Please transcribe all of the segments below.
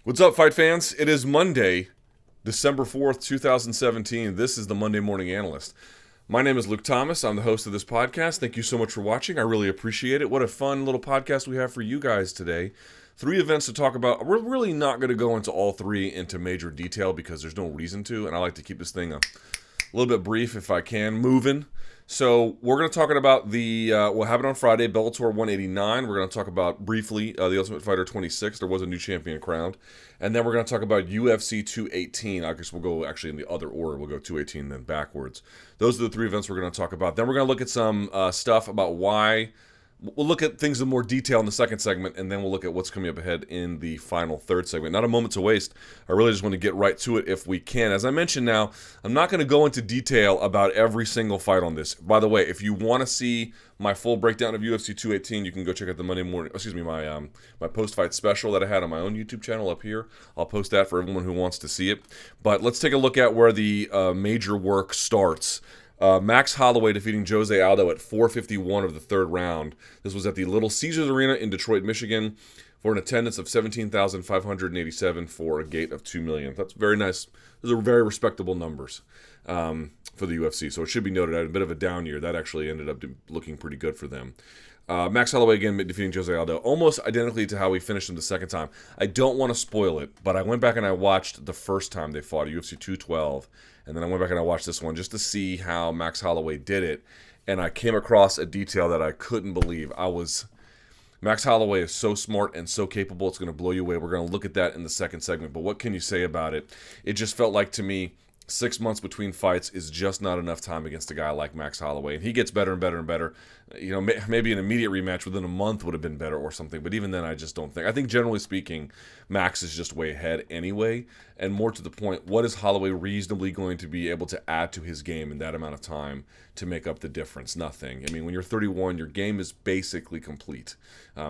What's up, fight fans? It is Monday, December 4th, 2017. This is the Monday Morning Analyst. My name is Luke Thomas. I'm the host of this podcast. Thank you so much for watching. I really appreciate it. What a fun little podcast we have for you guys today. 3 events to talk about. We're really not going to go into all 3 into major detail because there's no reason to, and I like to keep this thing a little bit brief if I can, moving. So we're going to talk about we'll have it on Friday, Bellator 189. We're going to talk about briefly the Ultimate Fighter 26. There was a new champion crowned. And then we're going to talk about UFC 218. I guess we'll go actually in the other order. We'll go 218 then backwards. Those are the 3 events we're going to talk about. Then we're going to look at some stuff about why. We'll look at things in more detail in the second segment, and then we'll look at what's coming up ahead in the final third segment. Not a moment to waste. I really just want to get right to it if we can. As I mentioned now, I'm not going to go into detail about every single fight on this. By the way, if you want to see my full breakdown of UFC 218, you can go check out the my post-fight special that I had on my own YouTube channel up here. I'll post that for everyone who wants to see it. But let's take a look at where the major work starts. Max Holloway defeating Jose Aldo at 4:51 of the third round. This was at the Little Caesars Arena in Detroit, Michigan, for an attendance of 17,587 for a gate of 2 million. That's very nice. Those are very respectable numbers for the UFC. So it should be noted, I had a bit of a down year. That actually ended up looking pretty good for them. Max Holloway again defeating Jose Aldo, almost identically to how we finished him the second time. I don't want to spoil it, but I went back and I watched the first time they fought, UFC 212, and then I went back and I watched this one just to see how Max Holloway did it, and I came across a detail that I couldn't believe. Max Holloway is so smart and so capable, it's going to blow you away. We're going to look at that in the second segment, but what can you say about it? It just felt like to me 6 months between fights is just not enough time against a guy like Max Holloway. And he gets better and better and better. You know, maybe an immediate rematch within a month would have been better or something. But even then, I just don't think. I think generally speaking, Max is just way ahead anyway. And more to the point, what is Holloway reasonably going to be able to add to his game in that amount of time to make up the difference? Nothing. I mean, when you're 31, your game is basically complete.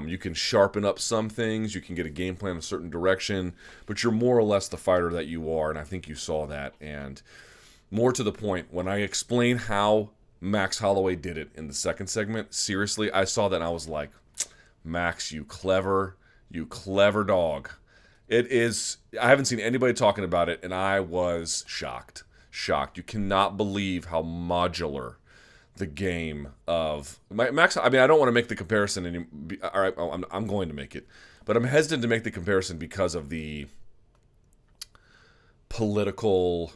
You can sharpen up some things. You can get a game plan in a certain direction. But you're more or less the fighter that you are. And I think you saw that. And more to the point, when I explain how Max Holloway did it in the second segment, seriously, I saw that and I was like, Max, you clever dog. It is, I haven't seen anybody talking about it, and I was shocked. You cannot believe how modular the game of Max. I mean, I don't want to make the comparison. All right, I'm going to make it, but I'm hesitant to make the comparison because of the political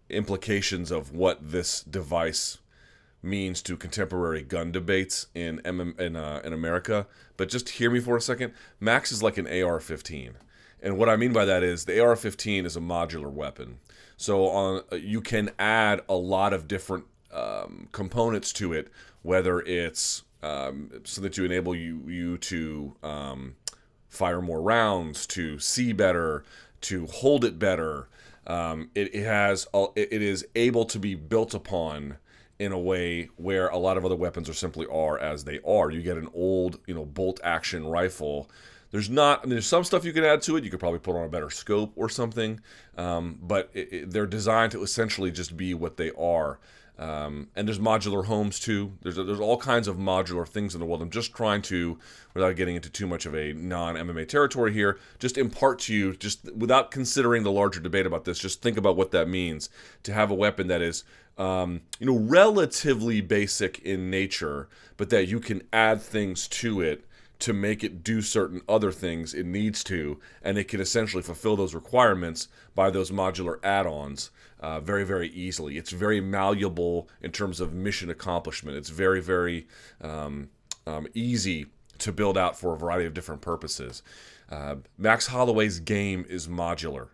implications of what this device means to contemporary gun debates in America. But just hear me for a second. Max is like an AR-15. And what I mean by that is the AR-15 is a modular weapon. So you can add a lot of different components to it, whether it's so that you enable you to fire more rounds, to see better, to hold it better. It is able to be built upon in a way where a lot of other weapons are simply are as they are. You get an old, bolt action rifle. There's some stuff you can add to it. You could probably put on a better scope or something, but they're designed to essentially just be what they are. And there's modular homes too. There's all kinds of modular things in the world. I'm just trying to, without getting into too much of a non-MMA territory here, just impart to you, just without considering the larger debate about this, just think about what that means to have a weapon that is, relatively basic in nature, but that you can add things to it to make it do certain other things it needs to, and it can essentially fulfill those requirements by those modular add-ons very, very easily. It's very malleable in terms of mission accomplishment. It's very, very easy to build out for a variety of different purposes. Max Holloway's game is modular.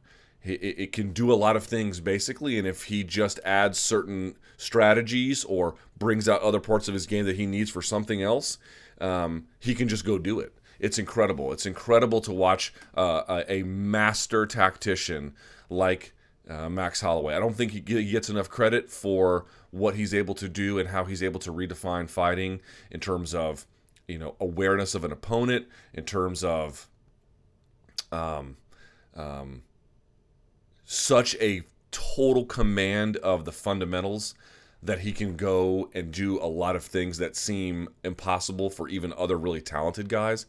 It can do a lot of things basically, and if he just adds certain strategies or brings out other parts of his game that he needs for something else, he can just go do it. It's incredible. It's incredible to watch a master tactician like Max Holloway. I don't think he gets enough credit for what he's able to do and how he's able to redefine fighting in terms of, awareness of an opponent, in terms of such a total command of the fundamentals that he can go and do a lot of things that seem impossible for even other really talented guys.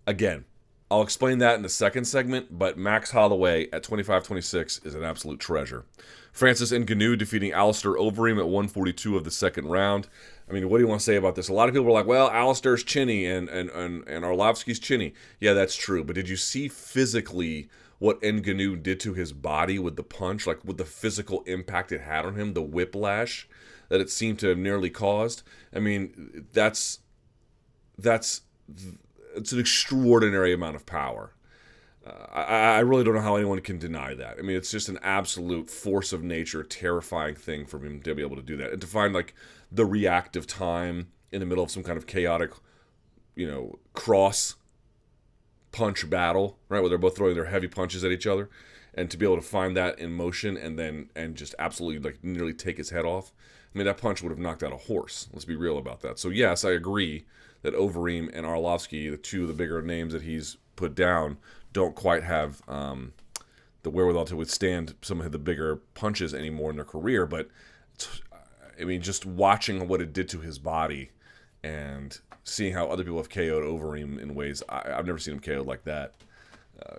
Again, I'll explain that in the second segment, but Max Holloway at 25-26 is an absolute treasure. Francis NGannou defeating Alistair Overeem at 142 of the second round. I mean, what do you want to say about this? A lot of people are like, well, Alistair's chinny and Arlovsky's chinny. Yeah, that's true. But did you see physically what Ngannou did to his body with the punch? Like, with the physical impact it had on him, the whiplash that it seemed to have nearly caused? I mean, it's an extraordinary amount of power. I really don't know how anyone can deny that. I mean, it's just an absolute force of nature, terrifying thing for him to be able to do that. And to find, like, the reactive time in the middle of some kind of chaotic, cross punch battle, right, where they're both throwing their heavy punches at each other, and to be able to find that in motion and just absolutely, like, nearly take his head off. I mean, that punch would have knocked out a horse. Let's be real about that. So, yes, I agree that Overeem and Arlovsky, the two of the bigger names that he's put down, don't quite have the wherewithal to withstand some of the bigger punches anymore in their career. But, I mean, just watching what it did to his body and seeing how other people have KO'd Overeem in ways I've never seen him KO'd like that.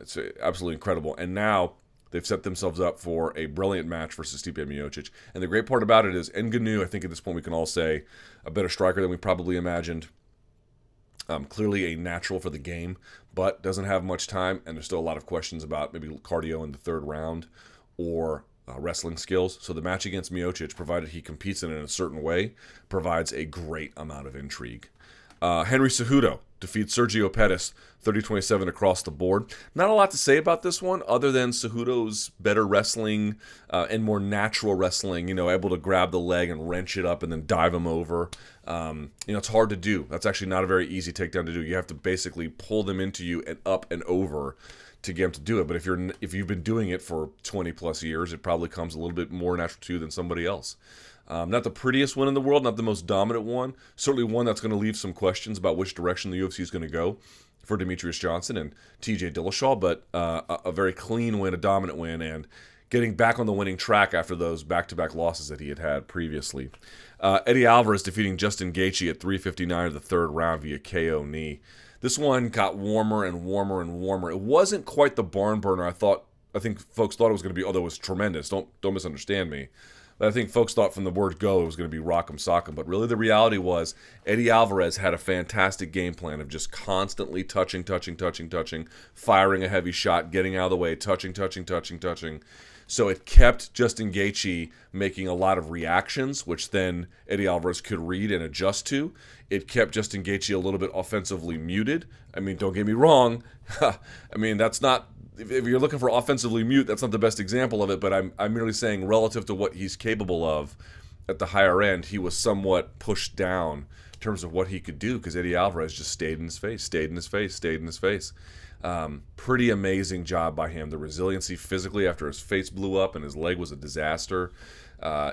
It's absolutely incredible. And now they've set themselves up for a brilliant match versus Stipe Miocic. And the great part about it is Ngannou, I think at this point we can all say, a better striker than we probably imagined. Clearly a natural for the game, but doesn't have much time, and there's still a lot of questions about maybe cardio in the third round or wrestling skills. So the match against Miocic, provided he competes in it in a certain way, provides a great amount of intrigue. Henry Cejudo defeats Sergio Pettis 30-27 across the board. Not a lot to say about this one other than Cejudo's better wrestling and more natural wrestling, able to grab the leg and wrench it up and then dive him over. It's hard to do. That's actually not a very easy takedown to do. You have to basically pull them into you and up and over to get them to do it. But if you've been doing it for 20 plus years, it probably comes a little bit more natural to you than somebody else. Not the prettiest one in the world, not the most dominant one. Certainly one that's going to leave some questions about which direction the UFC is going to go for Demetrius Johnson and TJ Dillashaw, but a very clean win, a dominant win, and getting back on the winning track after those back-to-back losses that he had previously. Eddie Alvarez defeating Justin Gaethje at 3:59 of the third round via KO knee. This one got warmer and warmer and warmer. It wasn't quite the barn burner I think folks thought it was going to be, although it was tremendous. Don't misunderstand me. But I think folks thought from the word go it was going to be rock'em sock'em. But really the reality was Eddie Alvarez had a fantastic game plan of just constantly touching, firing a heavy shot, getting out of the way, touching. So it kept Justin Gaethje making a lot of reactions, which then Eddie Alvarez could read and adjust to. It kept Justin Gaethje a little bit offensively muted. I mean, don't get me wrong. I mean, that's not... If you're looking for offensively mute, that's not the best example of it, but I'm merely saying relative to what he's capable of at the higher end, he was somewhat pushed down in terms of what he could do because Eddie Alvarez just stayed in his face. Pretty amazing job by him. The resiliency physically after his face blew up and his leg was a disaster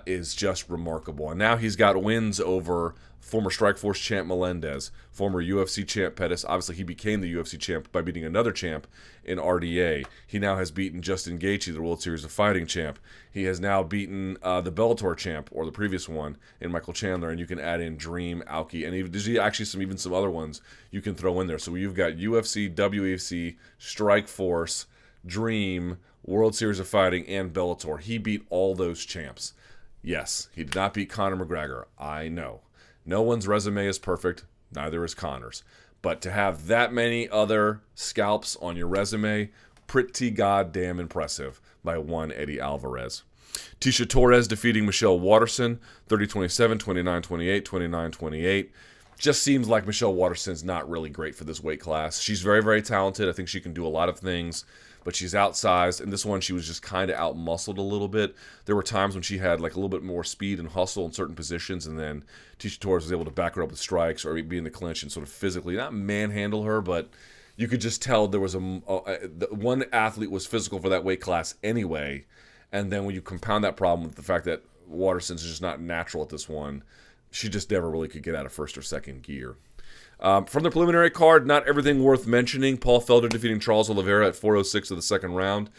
is just remarkable. And now he's got wins over former Strikeforce champ Melendez, former UFC champ Pettis. Obviously, he became the UFC champ by beating another champ in RDA. He now has beaten Justin Gaethje, the World Series of Fighting champ. He has now beaten the Bellator champ, or the previous one, in Michael Chandler. And you can add in Dream, Alki, and there's actually even some other ones you can throw in there. So you've got UFC, WEC, Strikeforce, Dream, World Series of Fighting, and Bellator. He beat all those champs. Yes, he did not beat Conor McGregor. I know. No one's resume is perfect. Neither is Conor's. But to have that many other scalps on your resume, pretty goddamn impressive by one Eddie Alvarez. Tisha Torres defeating Michelle Waterson, 30-27, 29-28, 29-28. Just seems like Michelle Waterson's not really great for this weight class. She's very, very talented. I think she can do a lot of things, but she's outsized. And this one, she was just kind of out-muscled a little bit. There were times when she had like a little bit more speed and hustle in certain positions, and then Tisha Torres was able to back her up with strikes or be in the clinch and sort of physically, not manhandle her, but you could just tell there was one athlete was physical for that weight class anyway. And then when you compound that problem with the fact that Waterson's just not natural at this one, she just never really could get out of first or second gear. From the preliminary card, not everything worth mentioning. Paul Felder defeating Charles Oliveira at 4:06 of the second round.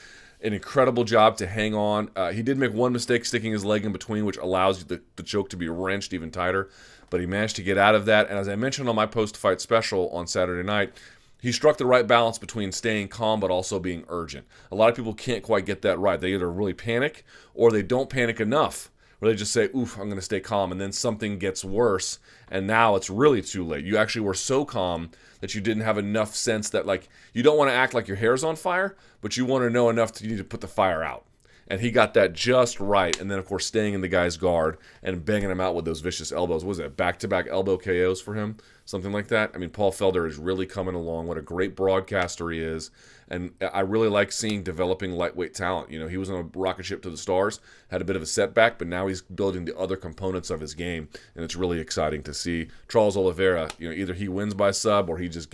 An incredible job to hang on. He did make one mistake sticking his leg in between, which allows the choke to be wrenched even tighter. But he managed to get out of that. And as I mentioned on my post-fight special on Saturday night, he struck the right balance between staying calm but also being urgent. A lot of people can't quite get that right. They either really panic or they don't panic enough, where they just say, oof, I'm going to stay calm, and then something gets worse, and now it's really too late. You actually were so calm that you didn't have enough sense that, like, you don't want to act like your hair's on fire, but you want to know enough you need to put the fire out. And he got that just right. And then, of course, staying in the guy's guard and banging him out with those vicious elbows. What was it, back-to-back elbow KOs for him? Something like that. I mean, Paul Felder is really coming along. What a great broadcaster he is. And I really like seeing developing lightweight talent. You know, he was on a rocket ship to the stars, had a bit of a setback, but now he's building the other components of his game. And it's really exciting to see Charles Oliveira, you know, either he wins by sub or he just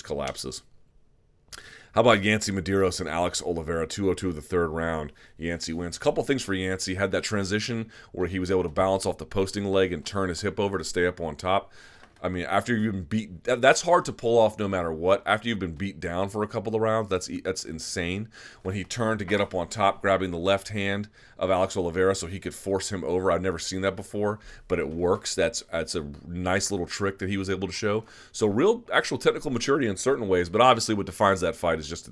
collapses. How about Yancy Medeiros and Alex Oliveira, 202 of the third round? Yancy wins. Couple things for Yancy. Had that transition where he was able to balance off the posting leg and turn his hip over to stay up on top. I mean, after you've been beat, that's hard to pull off no matter what. After you've been beat down for a couple of rounds, that's insane. When he turned to get up on top, grabbing the left hand of Alex Oliveira so he could force him over. I've never seen that before, but it works. That's a nice little trick that he was able to show. So real actual technical maturity in certain ways, but obviously what defines that fight is just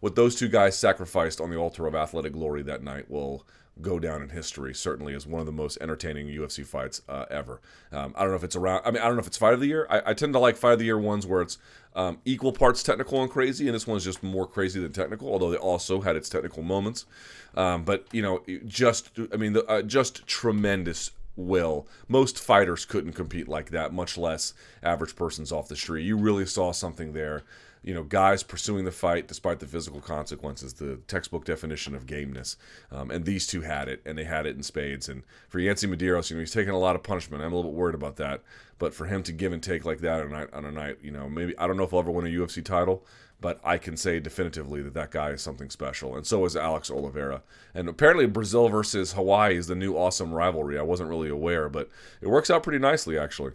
what those two guys sacrificed on the altar of athletic glory that night will go down in history, certainly as one of the most entertaining UFC fights ever. I don't know if it's I don't know if it's fight of the year. I tend to like fight of the year ones where it's equal parts technical and crazy, and this one's just more crazy than technical, although they also had its technical moments. But, you know, just tremendous will. Most fighters couldn't compete like that, much less average persons off the street. You really saw something there. You know, guys pursuing the fight despite the physical consequences, the textbook definition of gameness. And these two had it, and they had it in spades. And for Yancy Medeiros, you know, he's taking a lot of punishment. I'm a little bit worried about that. But for him to give and take like that on a night, you know, maybe, I don't know if he'll ever win a UFC title, but I can say definitively that guy is something special. And so is Alex Oliveira. And apparently Brazil versus Hawaii is the new awesome rivalry. I wasn't really aware, but it works out pretty nicely, actually.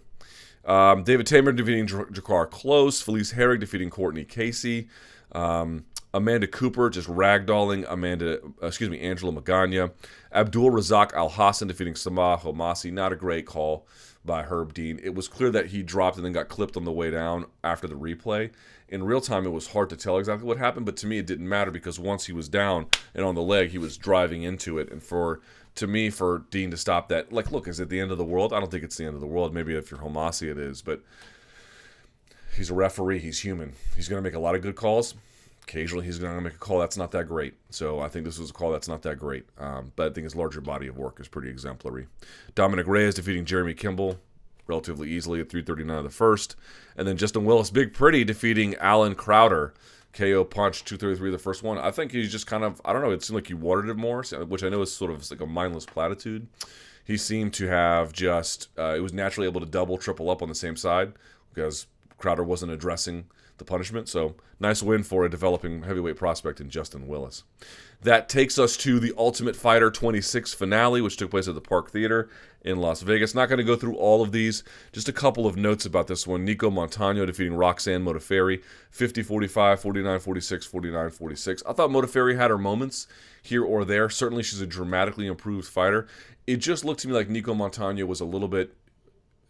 David Tamer defeating Jakar Close. Felice Herrig defeating Courtney Casey. Amanda Cooper just ragdolling Angela Magana. Abdul Razak Al Hassan defeating Samah Homasi. Not a great call by Herb Dean. It was clear that he dropped and then got clipped on the way down after the replay. In real time, it was hard to tell exactly what happened, but to me, it didn't matter because once he was down and on the leg, he was driving into it. And for Dean to stop that, like, look, is it the end of the world? I don't think it's the end of the world. Maybe if you're Homasi, it is, but he's a referee. He's human. He's going to make a lot of good calls. Occasionally, he's going to make a call that's not that great. So I think this was a call that's not that great. But I think his larger body of work is pretty exemplary. Dominic Reyes defeating Jeremy Kimball relatively easily at 3:39 of the first. And then Justin Willis, Big Pretty, defeating Alan Crowder. KO punch, 2:33 the first one. I think he's just kind of, I don't know, it seemed like he wanted it more, which I know is sort of like a mindless platitude. He seemed to have just, it was naturally able to double, triple up on the same side because Crowder wasn't addressing the punishment. So nice win for a developing heavyweight prospect in Justin Willis. That takes us to the Ultimate Fighter 26 finale, which took place at the Park Theater in Las Vegas. Not going to go through all of these. Just a couple of notes about this one. Nico Montano defeating Roxanne Modafferi, 50-45, 49-46, 49-46. I thought Modafferi had her moments here or there. Certainly she's a dramatically improved fighter. It just looked to me like Nico Montano was a little bit,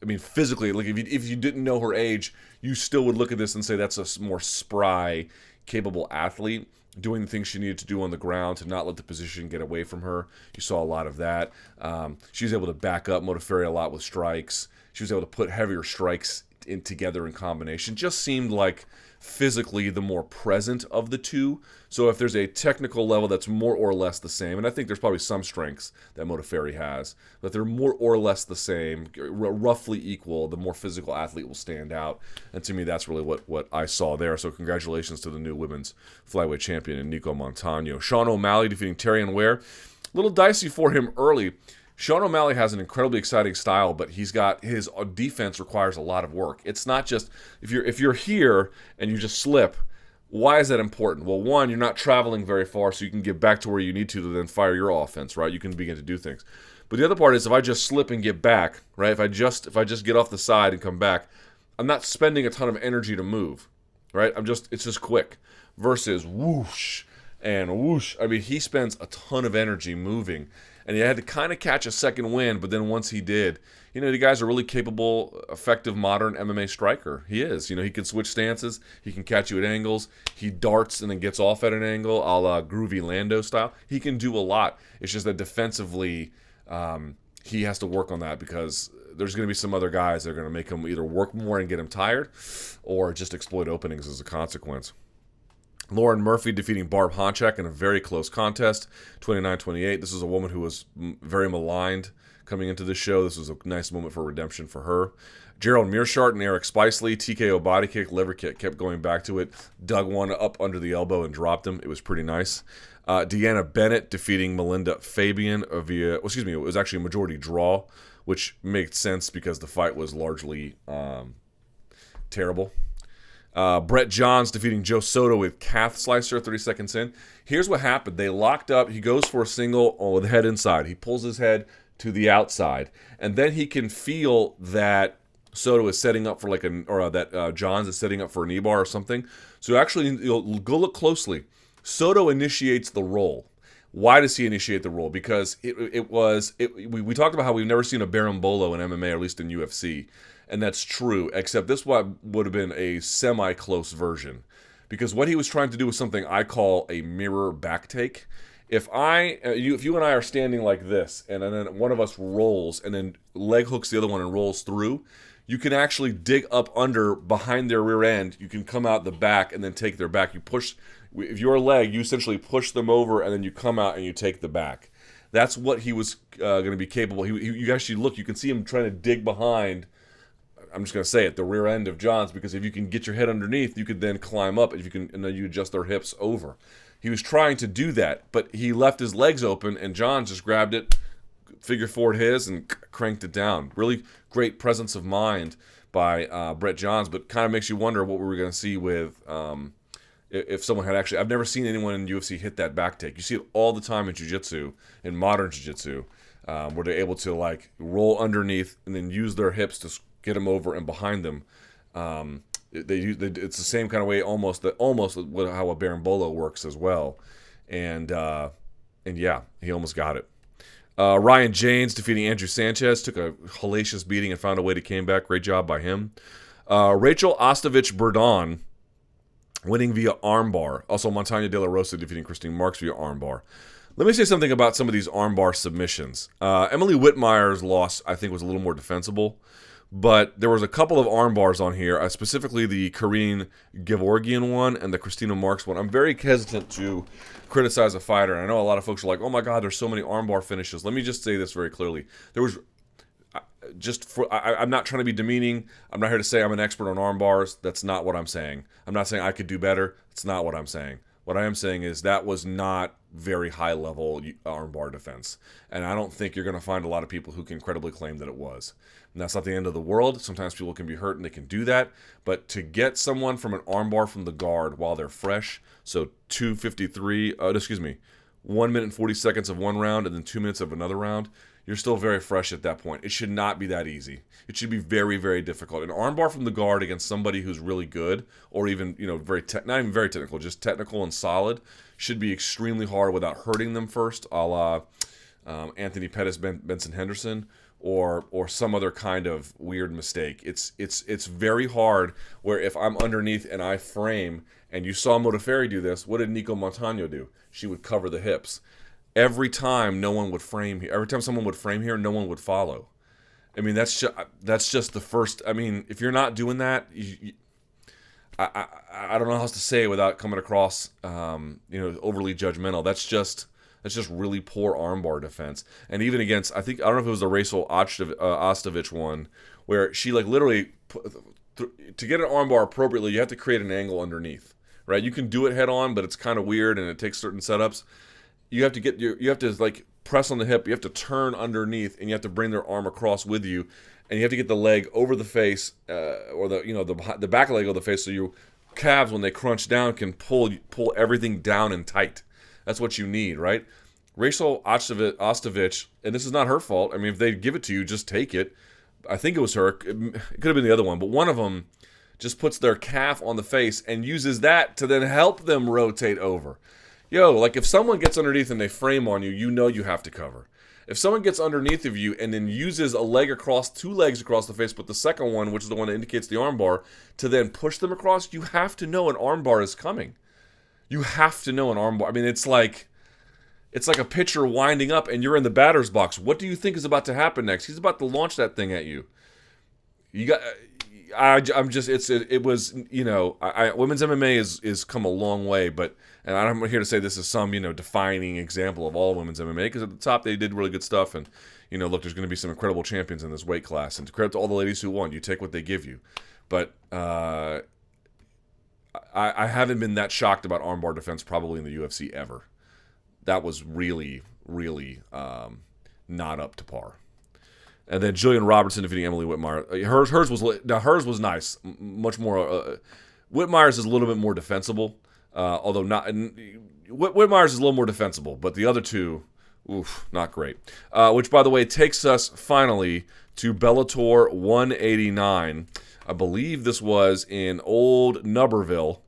I mean, physically, like if you didn't know her age, you still would look at this and say that's a more spry, capable athlete doing the things she needed to do on the ground to not let the position get away from her. You saw a lot of that. She was able to back up Modafferi a lot with strikes. She was able to put heavier strikes together in combination. Just seemed like physically the more present of the two. So if there's a technical level that's more or less the same, and I think there's probably some strengths that Modafferi has, but they're more or less the same, roughly equal, the more physical athlete will stand out. And to me, that's really what I saw there. So congratulations to the new women's flyweight champion in Nico Montano. Sean O'Malley defeating Terrion Ware. A little dicey for him early. Sean O'Malley has an incredibly exciting style, but he's got his defense requires a lot of work. It's not just if you're here and you just slip. Why is that important? Well, one, you're not traveling very far, so you can get back to where you need to then fire your offense, right? You can begin to do things. But the other part is if I just slip and get back, right? If I just get off the side and come back, I'm not spending a ton of energy to move, right? It's just quick. Versus whoosh and whoosh. I mean, he spends a ton of energy moving. And he had to kind of catch a second wind, but then once he did, the guy's a really capable, effective, modern MMA striker. He is. He can switch stances. He can catch you at angles. He darts and then gets off at an angle, a la Groovy Lando style. He can do a lot. It's just that defensively, he has to work on that because there's going to be some other guys that are going to make him either work more and get him tired or just exploit openings as a consequence. Lauren Murphy defeating Barb Honchak in a very close contest, 29-28. This is a woman who was very maligned coming into this show. This was a nice moment for redemption for her. Gerald Mearshart and Eric Spicely, TKO body kick, liver kick, kept going back to it, dug one up under the elbow and dropped him. It was pretty nice. Deanna Bennett defeating Melinda Fabian it was actually a majority draw, which makes sense because the fight was largely terrible. Brett Johns defeating Joe Soto with calf slicer 30 seconds in. Here's what happened. They locked up. He goes for a single with the head inside. He pulls his head to the outside. And then he can feel that Soto is setting up for that Johns is setting up for a knee bar or something. So actually, go look closely. Soto initiates the roll. Why does he initiate the roll? Because we talked about how we've never seen a Berimbolo in MMA, or at least in UFC. And that's true, except this would have been a semi-close version. Because what he was trying to do was something I call a mirror back take. If you and I are standing like this, and then one of us rolls, and then leg hooks the other one and rolls through, you can actually dig up under behind their rear end. You can come out the back and then take their back. If you're a leg, you essentially push them over, and then you come out and you take the back. That's what he was going to be capable. You actually look, you can see him trying to dig behind. I'm just going to say it, the rear end of Johns, because if you can get your head underneath, you could then climb up, and then you adjust their hips over. He was trying to do that, but he left his legs open, and Johns just grabbed it, figure forward his, and cranked it down. Really great presence of mind by Brett Johns, but kind of makes you wonder what we were going to see with if someone had actually. I've never seen anyone in UFC hit that back take. You see it all the time in jiu-jitsu, in modern jiu-jitsu, where they're able to roll underneath and then use their hips to get them over and behind them. It's the same kind of way almost how a Berimbolo works as well. And yeah, he almost got it. Ryan James defeating Andrew Sanchez, took a hellacious beating and found a way to came back. Great job by him. Rachel Ostovich-Burdon winning via armbar. Also, Montana De La Rosa defeating Christine Marks via armbar. Let me say something about some of these armbar submissions. Emily Whitmire's loss, I think, was a little more defensible. But there was a couple of arm bars on here, specifically the Karine Gevorgian one and the Christina Marks one. I'm very hesitant to criticize a fighter, and I know a lot of folks are like, oh my God, there's so many arm bar finishes. Let me just say this very clearly. I'm not trying to be demeaning. I'm not here to say I'm an expert on arm bars. That's not what I'm saying. I'm not saying I could do better. That's not what I'm saying. What I am saying is that was not very high-level armbar defense. And I don't think you're going to find a lot of people who can credibly claim that it was. And that's not the end of the world. Sometimes people can be hurt and they can do that. But to get someone from an armbar from the guard while they're fresh, so 1 minute and 40 seconds of one round and then 2 minutes of another round, you're still very fresh at that point. It should not be that easy. It should be very, very difficult. An armbar from the guard against somebody who's really good, or even not even very technical, just technical and solid, should be extremely hard without hurting them first, a la Anthony Pettis, Benson Henderson, or some other kind of weird mistake. It's very hard where if I'm underneath and I frame, and you saw Modafferi do this, what did Nico Montano do? She would cover the hips. Every time someone would frame here, no one would follow. I mean, that's just the first. I mean, if you're not doing that, I don't know how else to say it without coming across, overly judgmental. That's just really poor armbar defense. And even against, I don't know if it was the Rachel Ostovich one, where she literally to get an armbar appropriately, you have to create an angle underneath, right? You can do it head on, but it's kind of weird and it takes certain setups. You have to press on the hip. You have to turn underneath, and you have to bring their arm across with you, and you have to get the leg over the face, or the back leg of the face, so your calves, when they crunch down, can pull everything down and tight. That's what you need, right? Rachel Ostovich, and this is not her fault. I mean, if they give it to you, just take it. I think it was her. It could have been the other one, but one of them just puts their calf on the face and uses that to then help them rotate over. If someone gets underneath and they frame on you, you know you have to cover. If someone gets underneath of you and then uses two legs across the face, but the second one, which is the one that indicates the armbar, to then push them across, you have to know an armbar is coming. You have to know an armbar. I mean, it's like a pitcher winding up and you're in the batter's box. What do you think is about to happen next? He's about to launch that thing at you. It was, women's MMA is come a long way, and I'm here to say this is some, defining example of all women's MMA, because at the top they did really good stuff, and, look, there's going to be some incredible champions in this weight class, and to credit to all the ladies who won, you take what they give you. But I haven't been that shocked about armbar defense probably in the UFC ever. That was really, really not up to par. And then Jillian Robertson defeating Emily Whitmire. Hers was nice, much more. Whitmire's is a little bit more defensible, although not. Whitmire's is a little more defensible, but the other two, not great. Which, by the way, takes us finally to Bellator 189. I believe this was in Old Nubberville.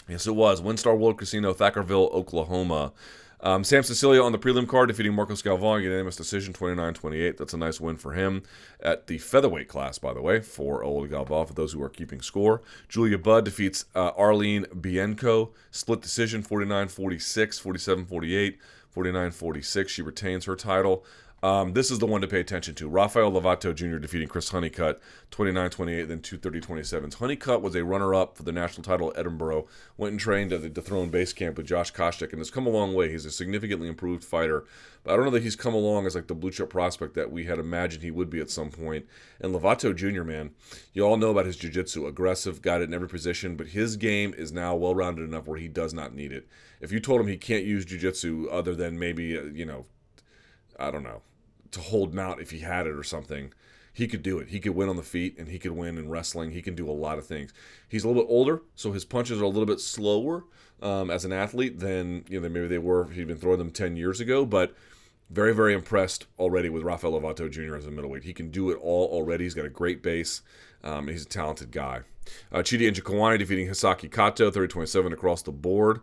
Yes, it was. WinStar World Casino, Thackerville, Oklahoma. Sam Cecilia on the prelim card defeating Marcos Galvan, unanimous decision, 29-28. That's a nice win for him at the featherweight class, by the way, for old Galvan, for those who are keeping score. Julia Budd defeats Arlene Bienko, split decision, 49-46, 47-48, 49-46. She retains her title. This is the one to pay attention to. Rafael Lovato Jr. defeating Chris Honeycutt, 29-28, then 230-27. Honeycutt was a runner-up for the national title at Edinburgh, went and trained at the Dethroned base camp with Josh Koscheck, and has come a long way. He's a significantly improved fighter, but I don't know that he's come along as like the blue chip prospect that we had imagined he would be at some point. And Lovato Jr., man, you all know about his jiu-jitsu, aggressive, got it in every position, but his game is now well-rounded enough where he does not need it. If you told him he can't use jiu-jitsu other than maybe, I don't know, to hold mount if he had it or something, he could do it. He could win on the feet, and he could win in wrestling. He can do a lot of things. He's a little bit older, so his punches are a little bit slower as an athlete than maybe they were if he'd been throwing them 10 years ago, but very, very impressed already with Rafael Lovato Jr. as a middleweight. He can do it all already. He's got a great base, and he's a talented guy. Chidi Njokuani defeating Hisaki Kato, 30-27 across the board.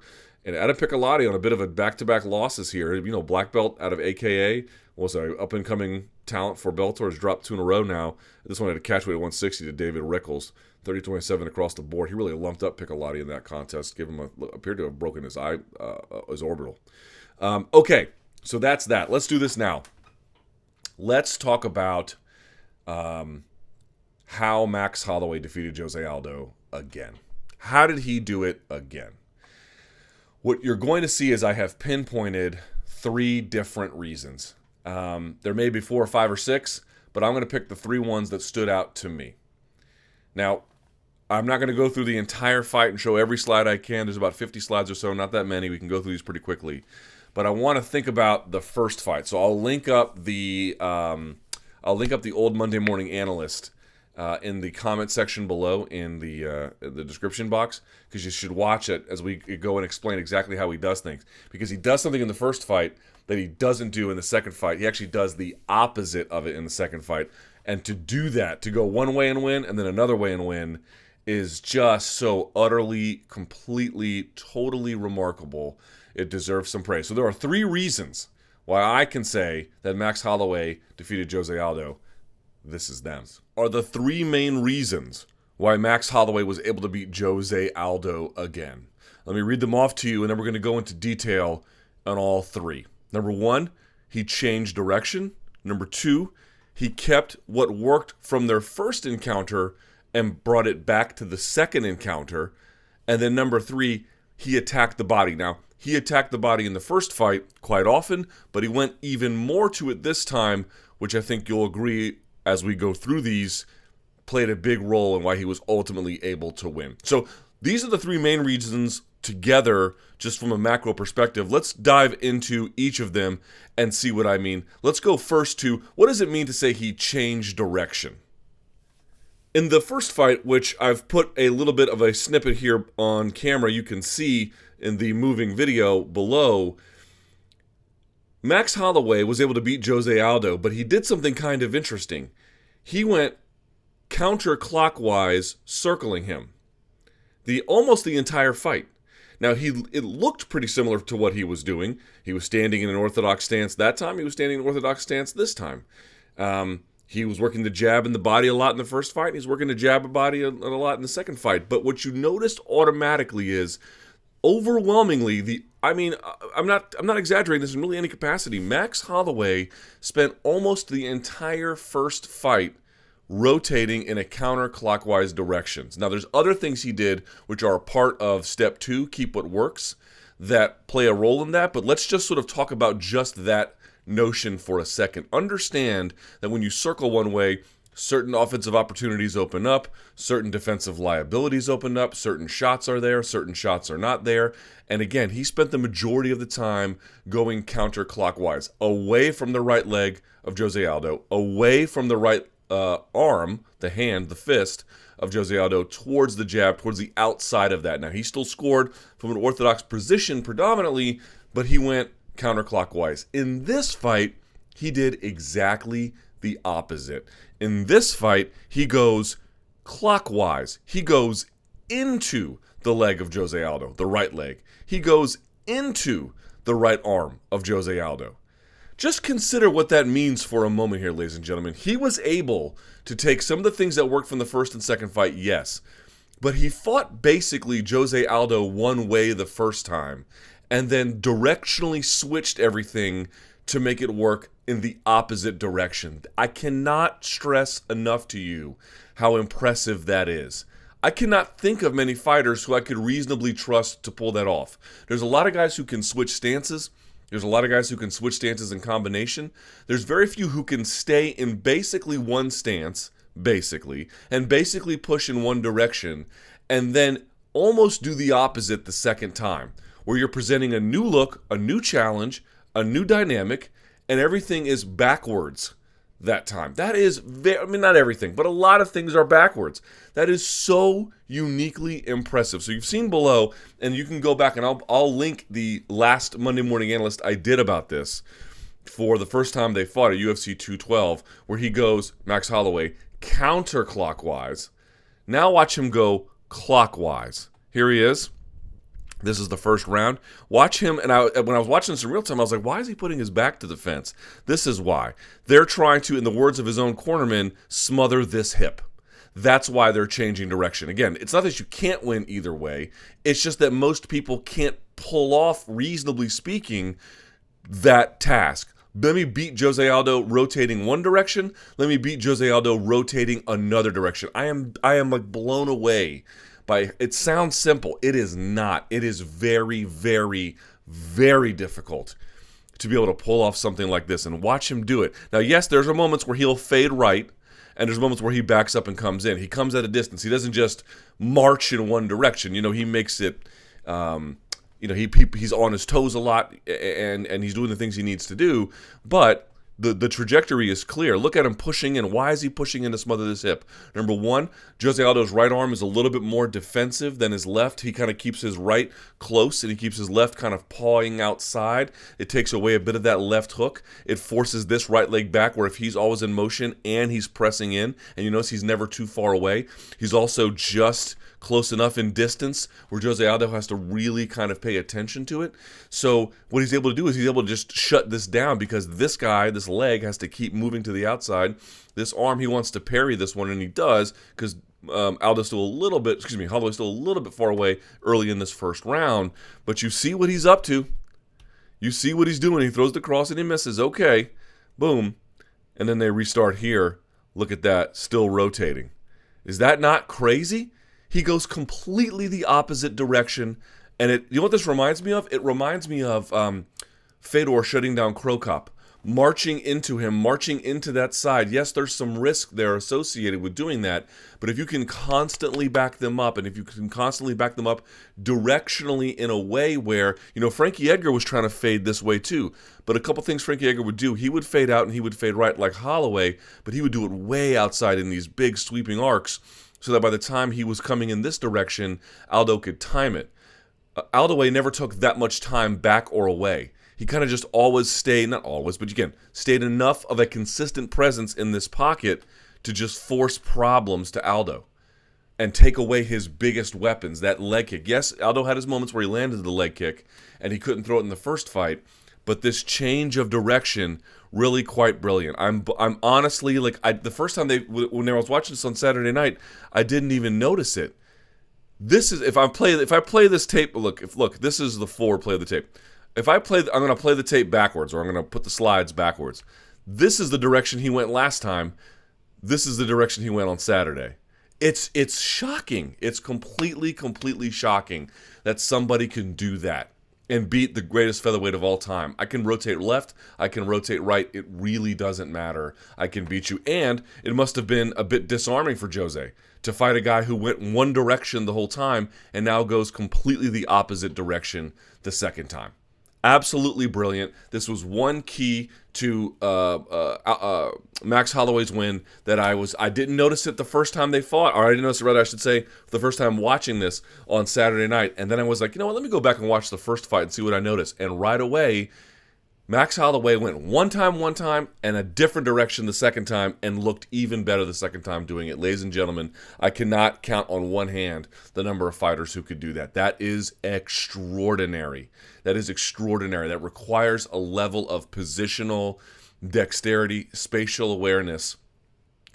And Adam Piccolotti on a bit of a back-to-back losses here. Black belt out of AKA was an up-and-coming talent for Bellator. Has dropped 2 in a row now. This one had a catch weight at 160 to David Rickles, 30-27 across the board. He really lumped up Piccolotti in that contest. Appeared to have broken his orbital. Okay, so that's that. Let's do this now. Let's talk about how Max Holloway defeated Jose Aldo again. How did he do it again? What you're going to see is I have pinpointed 3 different reasons. There may be 4 or 5 or 6, but I'm going to pick the 3 ones that stood out to me. Now, I'm not going to go through the entire fight and show every slide I can. There's about 50 slides or so, not that many. We can go through these pretty quickly. But I want to think about the first fight. So I'll link up the old Monday Morning Analyst in the comment section below in the description box, because you should watch it as we go and explain exactly how he does things. Because he does something in the first fight that he doesn't do in the second fight. He actually does the opposite of it in the second fight. And to do that, to go one way and win and then another way and win, is just so utterly, completely, totally remarkable. It deserves some praise. So there are 3 reasons why I can say that Max Holloway defeated Jose Aldo. This is them. Are the 3 main reasons why Max Holloway was able to beat Jose Aldo again. Let me read them off to you, and then we're going to go into detail on all 3. Number 1, he changed direction. Number 2, he kept what worked from their first encounter and brought it back to the second encounter. And then number 3, he attacked the body. Now, he attacked the body in the first fight quite often, but he went even more to it this time, which I think you'll agree as we go through these, played a big role in why he was ultimately able to win. So these are the 3 main reasons together, just from a macro perspective. Let's dive into each of them and see what I mean. Let's go first to, what does it mean to say he changed direction? In the first fight, which I've put a little bit of a snippet here on camera, you can see in the moving video below, Max Holloway was able to beat Jose Aldo, but he did something kind of interesting. He went counterclockwise, circling him almost the entire fight. Now, it looked pretty similar to what he was doing. He was standing in an orthodox stance that time. He was standing in an orthodox stance this time. He was working the jab in the body a lot in the first fight. He's working the jab body a lot in the second fight. But what you noticed automatically is, overwhelmingly, I'm not exaggerating this in really any capacity. Max Holloway spent almost the entire first fight rotating in a counterclockwise direction. Now, there's other things he did which are a part of step 2, keep what works, that play a role in that. But let's just sort of talk about just that notion for a second. Understand that when you circle one way, certain offensive opportunities open up, certain defensive liabilities open up, certain shots are there, certain shots are not there. And again, he spent the majority of the time going counterclockwise, away from the right leg of Jose Aldo, away from the right arm, the hand, the fist of Jose Aldo, towards the jab, towards the outside of that. Now, he still scored from an orthodox position predominantly, but he went counterclockwise. In this fight, he did exactly the opposite. In this fight, he goes clockwise. He goes into the leg of Jose Aldo, the right leg. He goes into the right arm of Jose Aldo. Just consider what that means for a moment here, ladies and gentlemen. He was able to take some of the things that worked from the first and second fight, yes, but he fought basically Jose Aldo one way the first time and then directionally switched everything to make it work in the opposite direction. I cannot stress enough to you how impressive that is. I cannot think of many fighters who I could reasonably trust to pull that off. There's a lot of guys who can switch stances. There's a lot of guys who can switch stances in combination. There's very few who can stay in basically one stance, and basically push in one direction, and then almost do the opposite the second time, where you're presenting a new look, a new challenge, a new dynamic, and everything is backwards that time. That is, not everything, but a lot of things are backwards. That is so uniquely impressive. So you've seen below, and you can go back, and I'll link the last Monday Morning Analyst I did about this for the first time they fought at UFC 212, where he goes, Max Holloway, counterclockwise. Now watch him go clockwise. Here he is. This is the first round. Watch him, and when I was watching this in real time, I was like, why is he putting his back to the fence? This is why. They're trying to, in the words of his own cornerman, smother this hip. That's why they're changing direction. Again, it's not that you can't win either way. It's just that most people can't pull off, reasonably speaking, that task. Let me beat Jose Aldo rotating one direction. Let me beat Jose Aldo rotating another direction. I am like blown away by, it sounds simple. It is not. It is very, very, very difficult to be able to pull off something like this, and watch him do it. Now, yes, there's moments where he'll fade right, and there's moments where he backs up and comes in. He comes at a distance. He doesn't just march in one direction. He makes it, he's on his toes a lot, and he's doing the things he needs to do, but the trajectory is clear. Look at him pushing in. Why is he pushing in to smother this hip? Number one, Jose Aldo's right arm is a little bit more defensive than his left. He kind of keeps his right close, and he keeps his left kind of pawing outside. It takes away a bit of that left hook. It forces this right leg back, where if he's always in motion and he's pressing in, and you notice he's never too far away, he's also just close enough in distance where Jose Aldo has to really kind of pay attention to it. So what he's able to do is he's able to just shut this down, because this guy, this leg, has to keep moving to the outside. This arm, he wants to parry this one, and he does, because Holloway's still a little bit far away early in this first round. But you see what he's up to. You see what he's doing. He throws the cross and he misses. Okay, boom. And then they restart here. Look at that, still rotating. Is that not crazy? He goes completely the opposit direction, and you know what this reminds me of? It reminds me of Fedor shutting down Krokop, marching into him, marching into that side. Yes, there's some risk there associated with doing that, but if you can constantly back them up, and if you can constantly back them up directionally in a way where, Frankie Edgar was trying to fade this way too, but a couple things Frankie Edgar would do, he would fade out and he would fade right like Holloway, but he would do it way outside in these big sweeping arcs, so that by the time he was coming in this direction, Aldo could time it. Aldo never took that much time back or away. He kind of just always stayed, not always, but again, stayed enough of a consistent presence in this pocket to just force problems to Aldo. and take away his biggest weapons, that leg kick. Yes, Aldo had his moments where he landed the leg kick and he couldn't throw it in the first fight, but this change of direction, really quite brilliant. I'm honestly, like, the first time when I was watching this on Saturday night, I didn't even notice it. This is, if I play this tape, look, this is the foreplay of the tape. I'm going to play the tape backwards, or I'm going to put the slides backwards. This is the direction he went last time. This is the direction he went on Saturday. It's shocking. It's completely shocking that somebody can do that and beat the greatest featherweight of all time. I can rotate left, I can rotate right. It really doesn't matter. I can beat you. And it must have been a bit disarming for Jose to fight a guy who went one direction the whole time and now goes completely the opposite direction the second time. Absolutely brilliant. This was one key to Max Holloway's win that I didn't notice it the first time they fought, or I didn't notice it, rather I should say, the first time watching this on Saturday night. And then I was like, you know what, let me go back and watch the first fight and see what I noticed. And right away, Max Holloway went one time, and a different direction the second time, and looked even better the second time doing it. Ladies and gentlemen, I cannot count on one hand the number of fighters who could do that. That is extraordinary. That is extraordinary. That requires a level of positional dexterity, spatial awareness,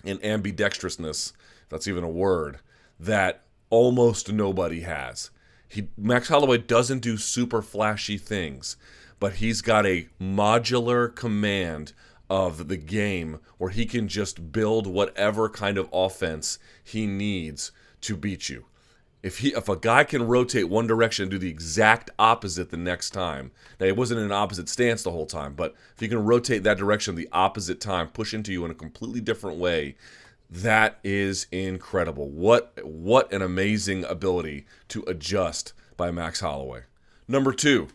and ambidextrousness, if that's even a word, that almost nobody has. Max Holloway doesn't do super flashy things, but he's got a modular command of the game where he can just build whatever kind of offense he needs to beat you. If a guy can rotate one direction and do the exact opposite the next time, now it wasn't in an opposite stance the whole time, but if he can rotate that direction the opposite time, push into you in a completely different way, that is incredible. What an amazing ability to adjust by Max Holloway. Number 2.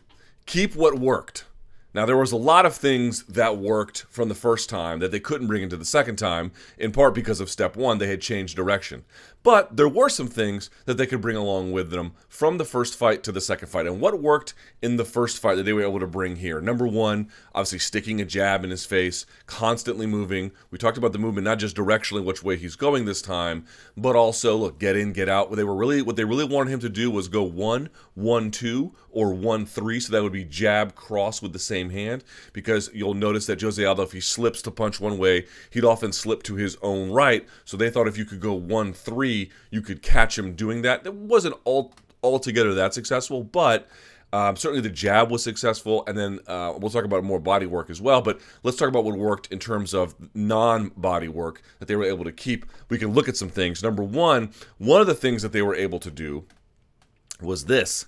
Keep what worked. Now, there was a lot of things that worked from the first time that they couldn't bring into the second time, in part because of step 1, they had changed direction. But there were some things that they could bring along with them from the first fight to the second fight. And what worked in the first fight that they were able to bring here? Number 1, obviously sticking a jab in his face, constantly moving. We talked about the movement, not just directionally which way he's going this time, but also, look, get in, get out. What they really wanted him to do was go 1-1-2 or 1-3, so that would be jab, cross with the same hand, because you'll notice that Jose Aldo, if he slips to punch one way, he'd often slip to his own right. So they thought if you could go 1-3, you could catch him doing that. It wasn't altogether that successful, but certainly the jab was successful. And then we'll talk about more body work as well. But let's talk about what worked in terms of non-body work that they were able to keep. We can look at some things. Number 1 of the things that they were able to do was this.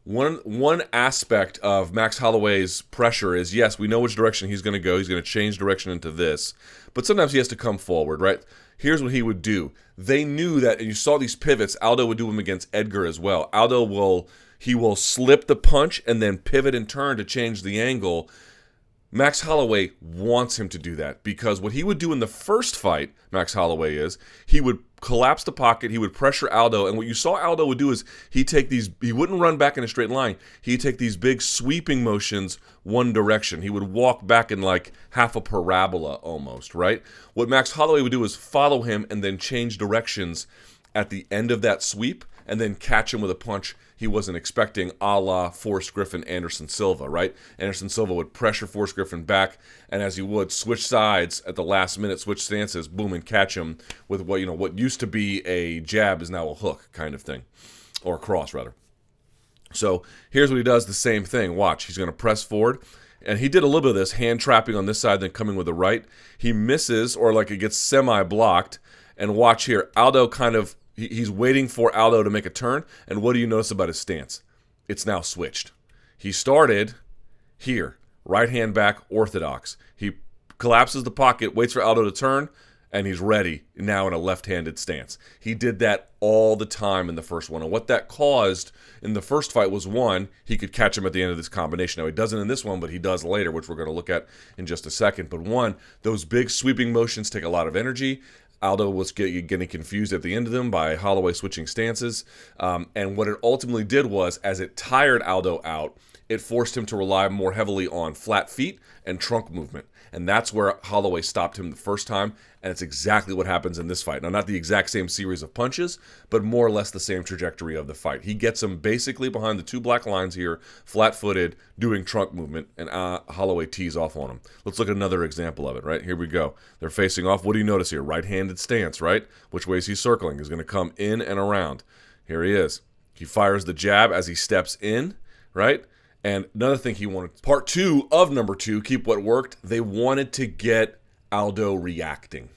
One aspect of Max Holloway's pressure is, yes, we know which direction he's going to go. He's going to change direction into this. But sometimes he has to come forward, right? Here's what he would do. They knew that, and you saw these pivots. Aldo would do them against Edgar as well. Aldo will slip the punch and then pivot and turn to change the angle. Max Holloway wants him to do that, because what he would do in the first fight, Max Holloway, is he would collapse the pocket, he would pressure Aldo, and what you saw Aldo would do is he wouldn't run back in a straight line. He'd take these big sweeping motions one direction. He would walk back in like half a parabola almost, right? What Max Holloway would do is follow him and then change directions at the end of that sweep and then catch him with a punch he wasn't expecting, a la Forrest Griffin, Anderson Silva, right? Anderson Silva would pressure Forrest Griffin back, and as he would, switch sides at the last minute, switch stances, boom, and catch him with what used to be a jab is now a hook kind of thing, or a cross, rather. So here's what he does, the same thing. Watch, he's going to press forward, and he did a little bit of this, hand trapping on this side, then coming with the right. He misses, or like it gets semi-blocked, and watch here, Aldo he's waiting for Aldo to make a turn, and what do you notice about his stance? It's now switched. He started here, right hand back, orthodox. He collapses the pocket, waits for Aldo to turn, and he's ready now in a left-handed stance. He did that all the time in the first one, and what that caused in the first fight was, 1, he could catch him at the end of this combination. Now, he doesn't in this one, but he does later, which we're going to look at in just a second. But 1, those big sweeping motions take a lot of energy. Aldo was getting confused at the end of them by Holloway switching stances. And what it ultimately did was, as it tired Aldo out, it forced him to rely more heavily on flat feet and trunk movement. And that's where Holloway stopped him the first time, and it's exactly what happens in this fight. Now, not the exact same series of punches, but more or less the same trajectory of the fight. He gets him basically behind the two black lines here, flat-footed, doing trunk movement, and Holloway tees off on him. Let's look at another example of it, right? Here we go. They're facing off. What do you notice here? Right-handed stance, right? Which way is he circling? He's going to come in and around. Here he is. He fires the jab as he steps in, right? And another thing he wanted, part 2 of number 2, keep what worked, they wanted to get Aldo reacting.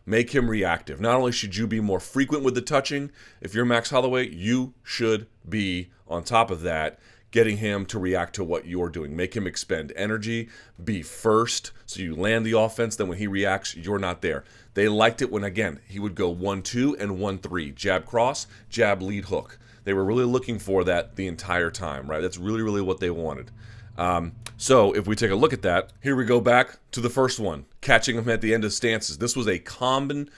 Make him reactive. Not only should you be more frequent with the touching, if you're Max Holloway, you should be, on top of that, getting him to react to what you're doing. Make him expend energy, be first, so you land the offense, then when he reacts, you're not there. They liked it when, again, he would go 1-2 and 1-3. Jab cross, jab lead hook. They were really looking for that the entire time, right? That's really, really what they wanted. So if we take a look at that, here we go back to the first one, catching him at the end of stances. This was a common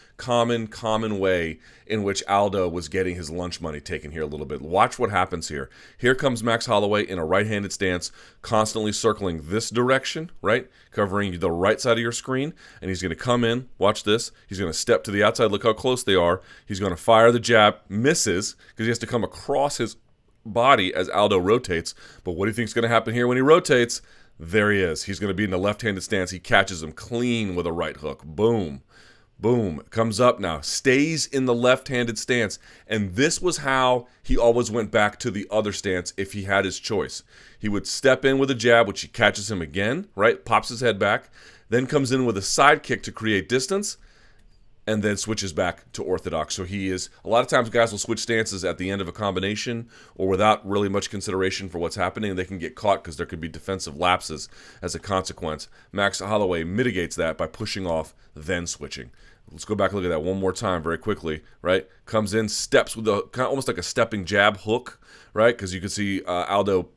way in which Aldo was getting his lunch money taken here a little bit. Watch what happens here. Here comes Max Holloway in a right-handed stance, constantly circling this direction, right? Covering the right side of your screen, and he's going to come in, watch this, he's going to step to the outside, look how close they are, he's going to fire the jab, misses, because he has to come across his body as Aldo rotates. But what do you think is going to happen here when he rotates? There he is. He's going to be in the left-handed stance. He catches him clean with a right hook. Boom. Boom. Comes up now. Stays in the left-handed stance. And this was how he always went back to the other stance if he had his choice. He would step in with a jab, which he catches him again, right? Pops his head back. Then comes in with a side kick to create distance, and then switches back to orthodox. So he is, a lot of times guys will switch stances at the end of a combination or without really much consideration for what's happening, and they can get caught because there could be defensive lapses as a consequence. Max Holloway mitigates that by pushing off, then switching. Let's go back and look at that one more time very quickly, right? Comes in, steps with a kind of almost like a stepping jab hook, right? Because you can see Aldo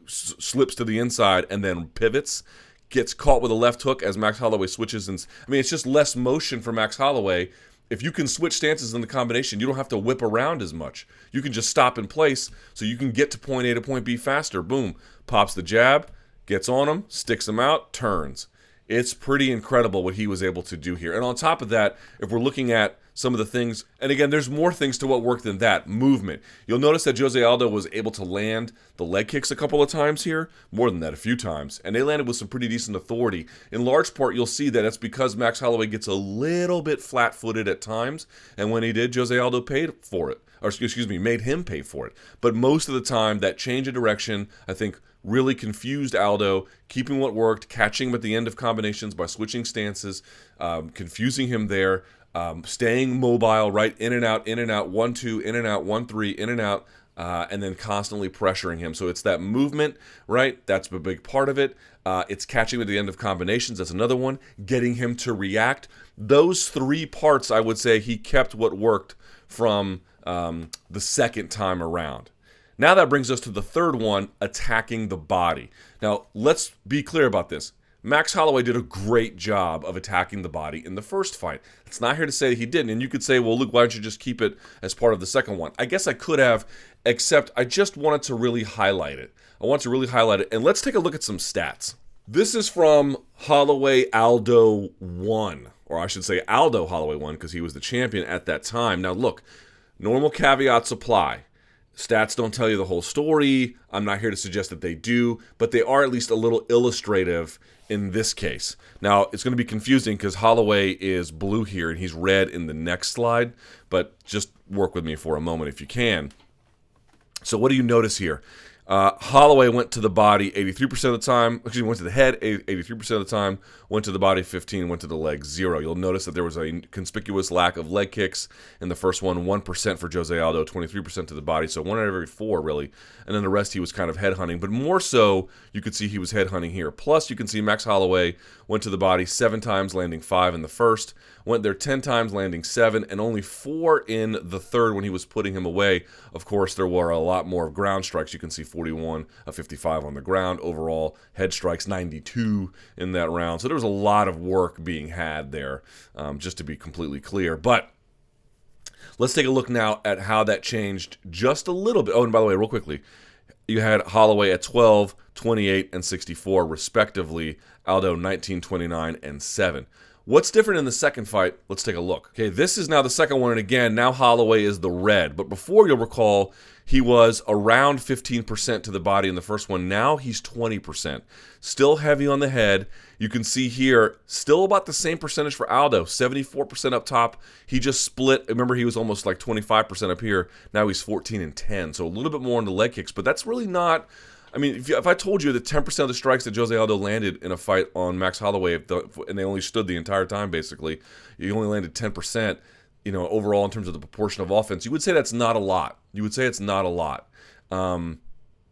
slips to the inside and then pivots. Gets caught with a left hook as Max Holloway switches. And I mean, it's just less motion for Max Holloway. If you can switch stances in the combination, you don't have to whip around as much. You can just stop in place so you can get to point A to point B faster. Boom. Pops the jab, gets on him, sticks him out, turns. It's pretty incredible what he was able to do here. And on top of that, if we're looking at some of the things, and again, there's more things to what worked than that. Movement. You'll notice that Jose Aldo was able to land the leg kicks a couple of times here, more than that, a few times, and they landed with some pretty decent authority. In large part, you'll see that it's because Max Holloway gets a little bit flat-footed at times, and when he did, Jose Aldo paid for it, or excuse me, made him pay for it. But most of the time, that change of direction, I think, really confused Aldo, keeping what worked, catching him at the end of combinations by switching stances, confusing him there, staying mobile, right, in and out, 1-2, in and out, 1-3, in and out, and then constantly pressuring him. So it's that movement, right? That's a big part of it. It's catching him at the end of combinations. That's another one. Getting him to react. Those three parts, I would say, he kept what worked from the second time around. Now that brings us to the third one, attacking the body. Now, let's be clear about this. Max Holloway did a great job of attacking the body in the first fight. It's not here to say he didn't. And you could say, well, Luke, why don't you just keep it as part of the second one? I guess I could have, except I just wanted to really highlight it. I want to really highlight it. And let's take a look at some stats. This is from Holloway Aldo 1, or I should say Aldo Holloway 1, because he was the champion at that time. Now, look, normal caveats apply. Stats don't tell you the whole story. I'm not here to suggest that they do, but they are at least a little illustrative in this case. Now, it's going to be confusing because Holloway is blue here and he's red in the next slide, but just work with me for a moment if you can. So what do you notice here? Holloway went to the body 83% of the time. Excuse me, went to the head 83% of the time. Went to the body 15. Went to the leg 0. You'll notice that there was a conspicuous lack of leg kicks in the first one. 1% for Jose Aldo. 23% to the body. So 1 out of every 4 really. And then the rest he was kind of headhunting. But more so, you could see he was headhunting here. Plus, you can see Max Holloway went to the body 7 times, landing 5 in the first. Went there 10 times, landing 7, and only 4 in the third when he was putting him away. Of course, there were a lot more ground strikes. You can see 41 of 55 on the ground. Overall, head strikes 92 in that round. So there was a lot of work being had there, just to be completely clear. But let's take a look now at how that changed just a little bit. Oh, and by the way, real quickly, you had Holloway at 12, 28, and 64, respectively. Aldo 19, 29, and 7. What's different in the second fight? Let's take a look. Okay, this is now the second one, and again, now Holloway is the red. But before, you'll recall, he was around 15% to the body in the first one. Now he's 20%. Still heavy on the head. You can see here, still about the same percentage for Aldo, 74% up top. He just split. Remember, he was almost like 25% up here. Now he's 14 and 10, so a little bit more on the leg kicks. But that's really not... I mean, if I told you that 10% of the strikes that Jose Aldo landed in a fight on Max Holloway, and they only stood the entire time, basically, you only landed 10%, overall in terms of the proportion of offense, you would say that's not a lot. You would say it's not a lot.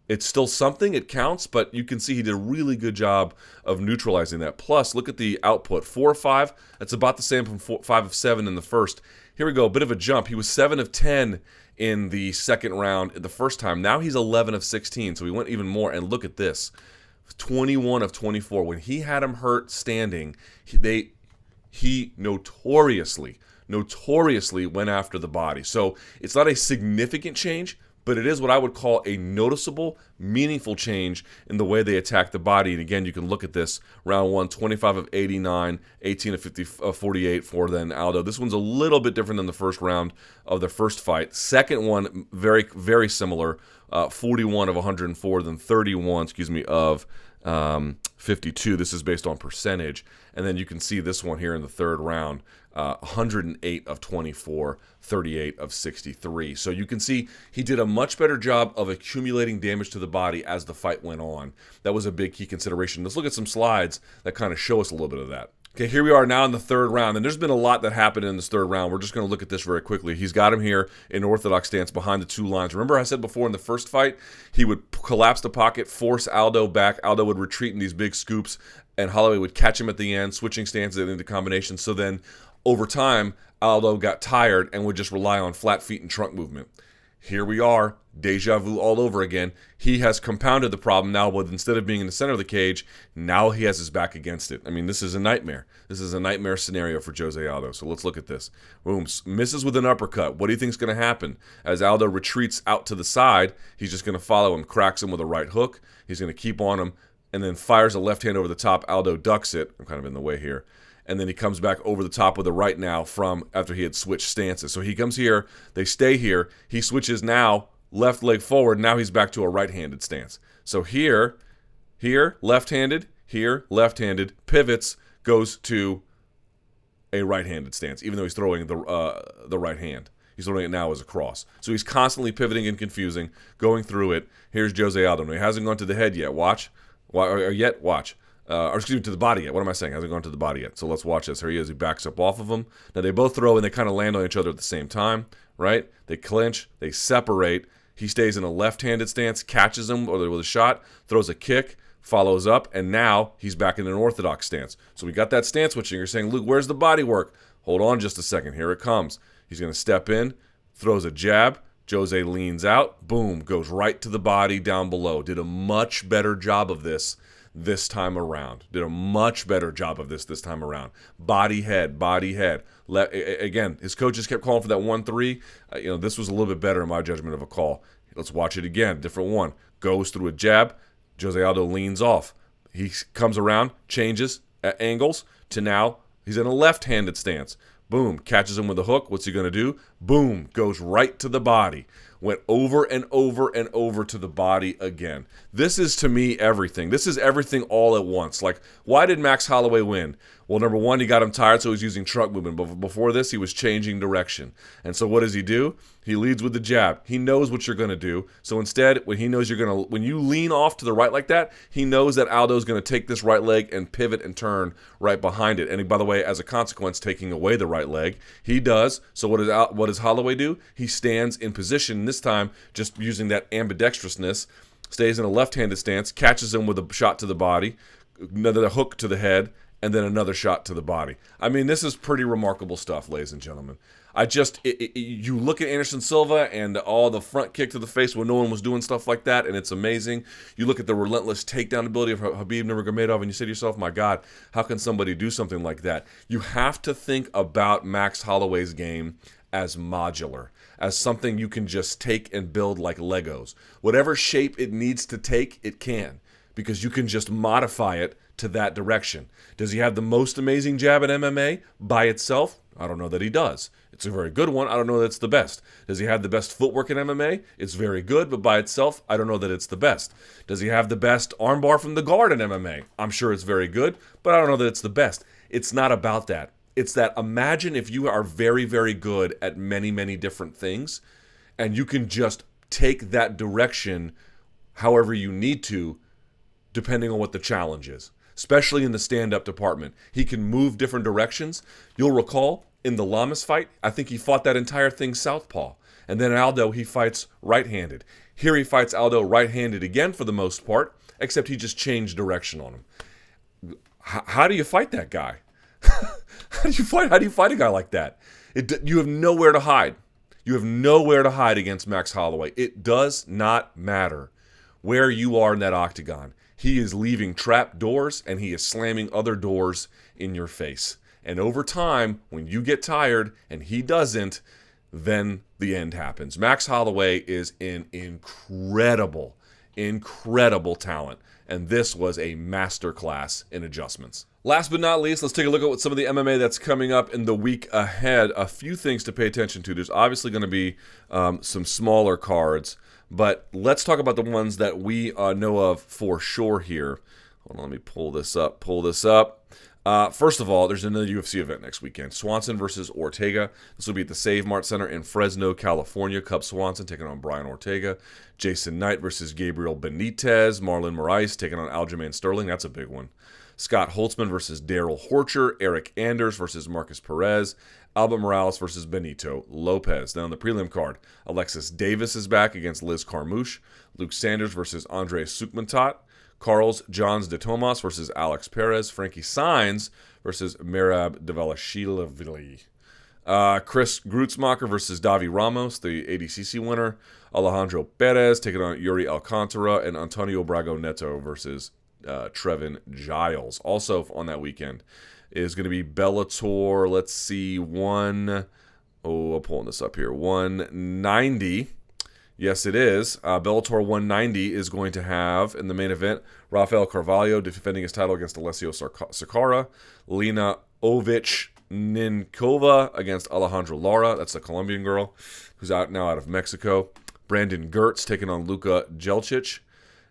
It's still something, it counts, but you can see he did a really good job of neutralizing that. Plus, look at the output. 4 of 5, that's about the same from 5 of 7 in the first. Here we go, a bit of a jump. He was 7 of 10 in the second round the first time. Now he's 11 of 16, so he went even more. And look at this, 21 of 24. When he had him hurt standing, he notoriously went after the body. So it's not a significant change, but it is what I would call a noticeable, meaningful change in the way they attack the body. And again, you can look at this. Round 1, 25 of 89, 18 of 48 for then Aldo. This one's a little bit different than the first round of the first fight. Second one, very, very similar. 41 of 104, then 31, of 52. This is based on percentage. And then you can see this one here in the third round. 108 of 24, 38 of 63. So you can see he did a much better job of accumulating damage to the body as the fight went on. That was a big key consideration. Let's look at some slides that kind of show us a little bit of that. Okay, here we are now in the third round, and there's been a lot that happened in this third round. We're just going to look at this very quickly. He's got him here in orthodox stance behind the two lines. Remember I said before in the first fight, he would collapse the pocket, force Aldo back. Aldo would retreat in these big scoops, and Holloway would catch him at the end, switching stances into combinations. So then, over time, Aldo got tired and would just rely on flat feet and trunk movement. Here we are, deja vu all over again. He has compounded the problem now, but instead of being in the center of the cage, now he has his back against it. I mean, this is a nightmare. This is a nightmare scenario for Jose Aldo. So let's look at this. Boom, misses with an uppercut. What do you think is going to happen? As Aldo retreats out to the side, he's just going to follow him, cracks him with a right hook. He's going to keep on him, and then fires a left hand over the top. Aldo ducks it. I'm kind of in the way here. And then he comes back over the top with a right now from after he had switched stances. So he comes here, they stay here, he switches now, left leg forward, now he's back to a right-handed stance. So here, left-handed, pivots, goes to a right-handed stance, even though he's throwing the right hand. He's throwing it now as a cross. So he's constantly pivoting and confusing, going through it. Here's Jose Aldo. He hasn't gone to the head yet. Watch. Or excuse me, to the body yet. What am I saying? Hasn't gone to the body yet. So let's watch this. Here he is. He backs up off of him. Now they both throw and they kind of land on each other at the same time, right? They clinch. They separate. He stays in a left-handed stance, catches him with a shot, throws a kick, follows up, and now he's back in an orthodox stance. So we got that stance switching. You're saying, Luke, where's the body work? Hold on just a second. Here it comes. He's going to step in, throws a jab. Jose leans out. Boom. Goes right to the body down below. Did a much better job of this time around. Did a much better job of this time around. Body, head. Again, his coaches kept calling for that 1-3. This was a little bit better in my judgment of a call. Let's watch it again. Different one. Goes through a jab. Jose Aldo leans off. He comes around, changes at angles to now he's in a left-handed stance. Boom. Catches him with a hook. What's he going to do? Boom. Goes right to the body. Went over and over and over to the body again. This is, to me, everything. This is everything all at once. Like, why did Max Holloway win? Well, number one, he got him tired, so he's using trunk movement. But before this, he was changing direction. And so what does he do? He leads with the jab. He knows what you're going to do. So instead, when you lean off to the right like that, he knows that Aldo's going to take this right leg and pivot and turn right behind it. And by the way, as a consequence, taking away the right leg, he does. So what does Holloway do? He stands in position. This time, just using that ambidextrousness, stays in a left-handed stance, catches him with a shot to the body, another hook to the head, and then another shot to the body. I mean, this is pretty remarkable stuff, ladies and gentlemen. You look at Anderson Silva and all the front kick to the face when no one was doing stuff like that, and it's amazing. You look at the relentless takedown ability of Khabib Nurmagomedov, and you say to yourself, my God, how can somebody do something like that? You have to think about Max Holloway's game as modular, as something you can just take and build like Legos. Whatever shape it needs to take, it can, because you can just modify it to that direction. Does he have the most amazing jab in MMA by itself? I don't know that he does. It's a very good one. I don't know that it's the best. Does he have the best footwork in MMA? It's very good, but by itself, I don't know that it's the best. Does he have the best armbar from the guard in MMA? I'm sure it's very good, but I don't know that it's the best. It's not about that. It's that imagine if you are very, very good at many, many different things, and you can just take that direction however you need to, depending on what the challenge is, especially in the stand-up department. He can move different directions. You'll recall in the Lamas fight, I think he fought that entire thing southpaw. And then Aldo, he fights right-handed. Here he fights Aldo right-handed again for the most part, except he just changed direction on him. How do you fight that guy? How do you fight a guy like that? You have nowhere to hide. You have nowhere to hide against Max Holloway. It does not matter where you are in that octagon. He is leaving trap doors, and he is slamming other doors in your face. And over time, when you get tired and he doesn't, then the end happens. Max Holloway is an incredible, incredible talent. And this was a masterclass in adjustments. Last but not least, let's take a look at what some of the MMA that's coming up in the week ahead. A few things to pay attention to. There's obviously going to be some smaller cards, but let's talk about the ones that we know of for sure here. Hold on, let me pull this up. First of all, there's another UFC event next weekend. Swanson versus Ortega. This will be at the Save Mart Center in Fresno, California. Cub Swanson taking on Brian Ortega. Jason Knight versus Gabriel Benitez. Marlon Moraes taking on Aljamain Sterling. That's a big one. Scott Holtzman versus Daryl Horcher. Eric Anders versus Marcus Perez. Albert Morales versus Benito Lopez. Then on the prelim card, Alexis Davis is back against Liz Carmouche. Luke Sanders versus Andre Sukmantat. Carlos Johns de Tomas versus Alex Perez. Frankie Saenz versus Merab Dvalishvili. Chris Grutzmacher versus Davi Ramos, the ADCC winner. Alejandro Perez taking on Yuri Alcantara. And Antonio Braga Neto versus Trevin Giles. Also on that weekend is going to be Bellator, let's see, I'm pulling this up here, 190. Yes, it is. Bellator 190 is going to have, in the main event, Rafael Carvalho defending his title against Alessio Sakara. Lena Ovich-Ninkova against Alejandra Lara. That's the Colombian girl who's now out of Mexico. Brandon Gertz taking on Luka Jelcic.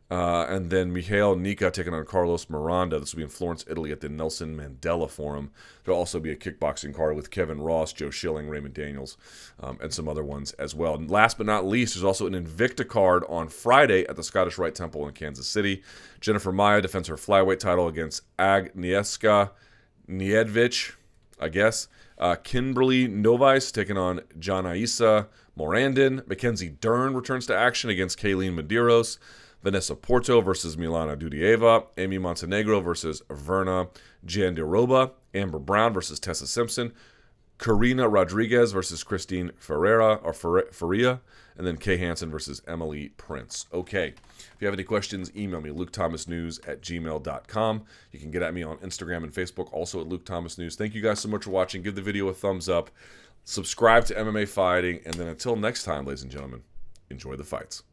And then Mihail Nika taking on Carlos Miranda. This will be in Florence, Italy at the Nelson Mandela Forum. There'll also be a kickboxing card with Kevin Ross, Joe Schilling, Raymond Daniels, and some other ones as well. And last but not least, there's also an Invicta card on Friday at the Scottish Rite Temple in Kansas City. Jennifer Maia defends her flyweight title against Agnieszka Niedvich, I guess. Kimberly Novice taking on Janaisa Morandin. Mackenzie Dern returns to action against Kayleen Medeiros. Vanessa Porto versus Milana Dudieva. Amy Montenegro versus Verna Jandiroba. Amber Brown versus Tessa Simpson. Karina Rodriguez versus Christine Faria. And then Kay Hansen versus Emily Prince. Okay. If you have any questions, email me, lukethomasnews@gmail.com. You can get at me on Instagram and Facebook, also at Luke Thomas News. Thank you guys so much for watching. Give the video a thumbs up. Subscribe to MMA Fighting. And then until next time, ladies and gentlemen, enjoy the fights.